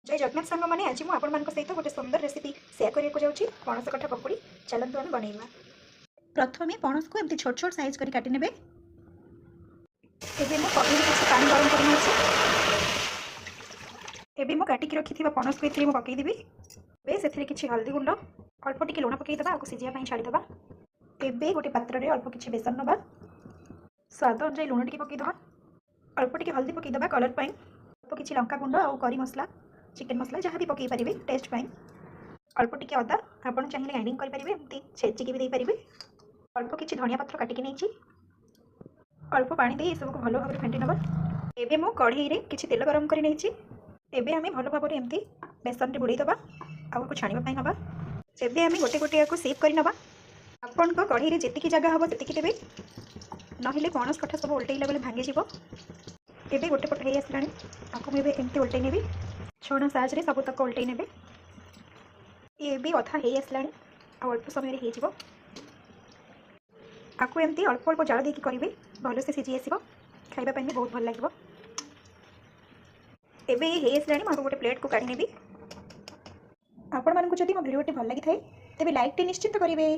जय जगन्नाथ सांग मैंने आज मुझे आपण सहित गोटे सुंदर रेसिपी सेयार करने को जाऊँगी पणस कठा पकोड़ी। चलतु आम बनइबा। प्रथम पणस को एमती छोट छोट साइज कर काटी नेबे। एबे मो कढ़ाई में किसी पानी गरम करना अछि। एबे मो काटिकी रखिथिबा पणस को एथरे मो पकई देबी। बे सेथरे किछि हल्दी गुंड अल्प टिके लुण पकई दबा आको सिजिया पई छाडी दबा। एबे गोटे पात्र रे अल्प किछि बेसन नबा। स्वाद अनुसार लुण टिके पकई दबा। अल्प टिके हल्दी पकई दबा कलर पई। अल्प किछि लंका गुंड और करी मसला चिकेन मसला जहाँ भी पकई पारे टेस्ट पाई। अल्प टिके अदा आपन चाहिए ग्राइंडिंग करेंगे एमती छेचिकी भी देपारे। अल्प किछि धनिया पत्र काटिकी नहीं। अल्प पानी दे सबको भल भाव फेंटी नवा। एबे मो कढ़ाई रे किछि तेल गरम करी नहीं। एबे आमे भल भाव एमती बेसन रे बुड़ई दबा आउ छाणीबा पई नबा। एबे आमे गोटे गोटे को सेव करी नबा। आपन को कढ़ाई रे जेतिकी जगह हबो तेतिकी देबे नहिले पणस कठा सब उल्टेइला बेले भांगी जिवो। एबे गोटे पट हे आसलानी आको मैं एमती उल्टै नेबी। छोणा साज रे सब तक उल्टै नेबे। ये भी अधा हे आसलानी अल्प समय हो जिवो। आपको एमती अल्प अल्प जाल देकी करेंगे भलसे सीझी आसो खाइबा भी बहुत भल लगे। एबे हे आसलानी मैं गोटे प्लेट को काढ़ी नेबी। आपण मानकु जदि मो वीडियोटी भल लगी थाए तेबे लाइक टे निश्चित करेंगे।